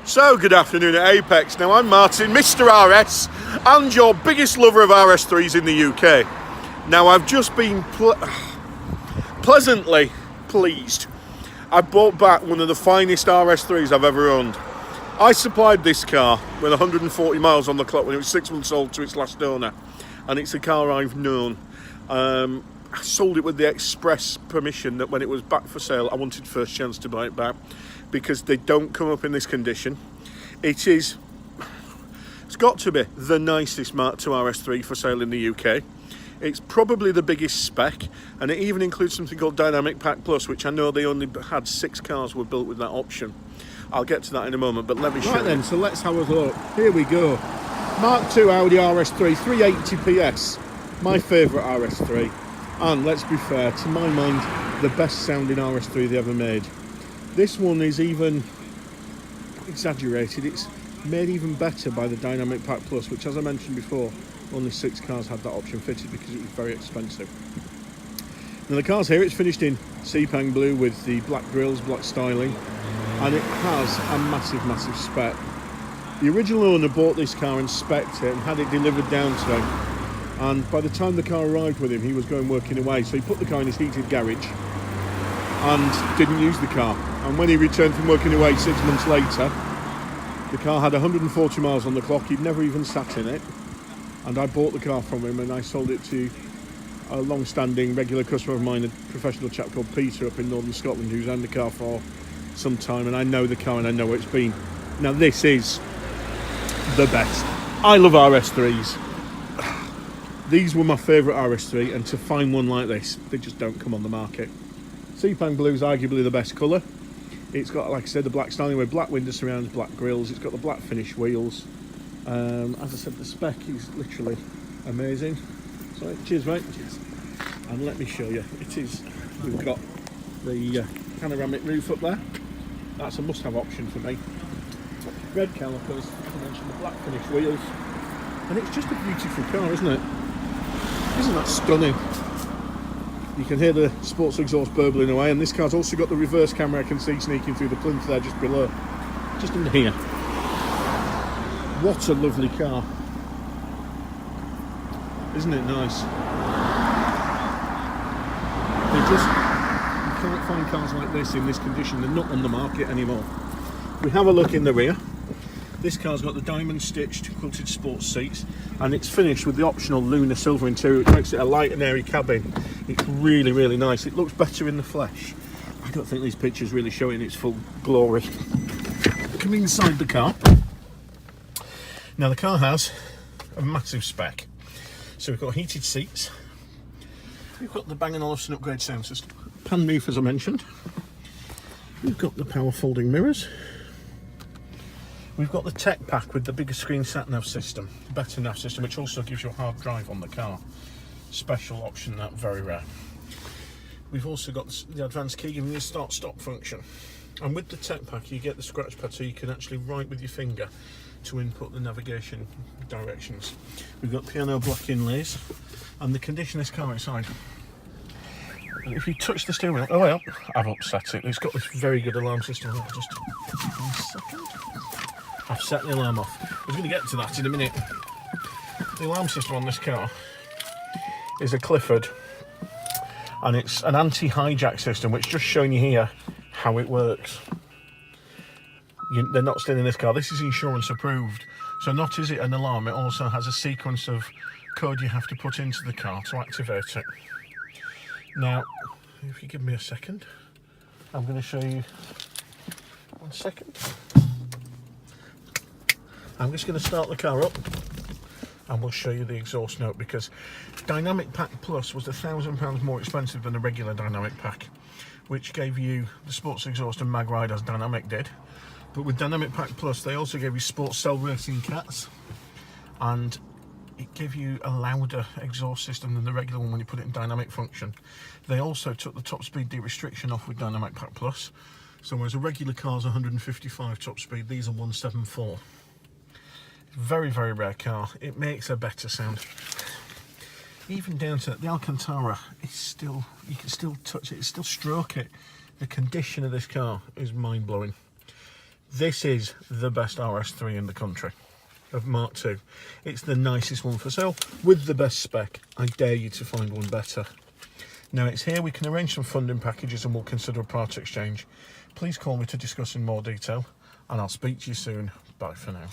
So, good afternoon at Apex. Now, I'm Martin, Mr. RS, and your biggest lover of RS3s in the UK. Now, I've just been pleasantly pleased. I bought back one of the finest RS3s I've ever owned. I supplied this car with 140 miles on the clock when it was 6 months old to its last owner, and it's a car I've known. I sold it with the express permission that when it was back for sale, I wanted first chance to buy it back, because they don't come up in this condition. It's got to be the nicest Mark II RS3 for sale in the UK. It's probably the biggest spec, and it even includes something called Dynamic Pack Plus, which I know they only had 6 cars were built with that option. I'll get to that in a moment, but let me show you. Right then, so let's have a look. Here we go. Mark II Audi RS3, 380 PS. My favourite RS3. And let's be fair, to my mind, the best sounding RS3 they ever made. This one is even exaggerated. It's made even better by the Dynamic Pack Plus, which, as I mentioned before, only 6 cars had that option fitted because it was very expensive. Now the car's here, it's finished in sea-pang blue with the black grills, black styling, and it has a massive spec. The original owner bought this car and spec'd it and had it delivered down to him, and by the time the car arrived with him, he was going working away, so he put the car in his heated garage and didn't use the car. And when he returned from working away 6 months later, the car had 140 miles on the clock. He'd never even sat in it, and I bought the car from him and I sold it to a long-standing regular customer of mine, a professional chap called Peter up in northern Scotland, who's owned the car for some time, and I know the car and I know where it's been. Now this is the best. I love RS3s. These were my favourite RS3, and to find one like this, they just don't come on the market. Sea-pang blue is arguably the best colour. It's got, like I said, the black styling with black window surrounds, black grills. It's got the black finish wheels. As I said, the spec is literally amazing. So, cheers, mate. Cheers. And let me show you. We've got the panoramic roof up there. That's a must-have option for me. Red calipers, as I mentioned, the black finish wheels. And it's just a beautiful car, isn't it? Isn't that stunning? You can hear the sports exhaust burbling away, and this car's also got the reverse camera I can see sneaking through the plinth there just below, just in here. What a lovely car. Isn't it nice? You can't find cars like this in this condition. They're not on the market anymore. We have a look in the rear. This car's got the diamond stitched quilted sports seats, and it's finished with the optional lunar silver interior, which makes it a light and airy cabin. It's really nice. It looks better in the flesh. I don't think these pictures really show it in its full glory. Come inside the car. Now the car has a massive spec. So we've got heated seats. We've got the Bang & Olufsen upgrade sound system. Pan roof, as I mentioned. We've got the power folding mirrors. We've got the tech pack with the bigger screen sat-nav system, better nav system, which also gives you a hard drive on the car. Special option, that very rare. We've also got the advanced key giving you a start-stop function. And with the tech pack, you get the scratch pad, so you can actually write with your finger to input the navigation directions. We've got piano black inlays, and the condition of this car inside. And if you touch the steering wheel, oh well, I've upset it. It's got this very good alarm system. Just 1 second. I've set the alarm off. I was going to get to that in a minute. The alarm system on this car is a Clifford, and it's an anti-hijack system, which just showing you here how it works. They're not still in this car. This is insurance approved, so not is it an alarm, it also has a sequence of code you have to put into the car to activate it. Now, if you give me a second, I'm going to show you. 1 second. I'm just going to start the car up and we'll show you the exhaust note, because Dynamic Pack Plus was £1,000 more expensive than a regular Dynamic Pack, which gave you the sports exhaust and mag ride as Dynamic did. But with Dynamic Pack Plus, they also gave you sports cell racing cats, and it gave you a louder exhaust system than the regular one when you put it in dynamic function. They also took the top speed de-restriction off with Dynamic Pack Plus, so whereas a regular car's 155 top speed, these are 174. Very rare car. It makes a better sound. Even down to the Alcantara, it's still, you can still touch it, still stroke it. The condition of this car is mind-blowing. This is the best RS3 in the country of Mark II. It's the nicest one for sale with the best spec. I dare you to find one better. Now it's here, we can arrange some funding packages and we'll consider a part exchange. Please call me to discuss in more detail and I'll speak to you soon. Bye for now.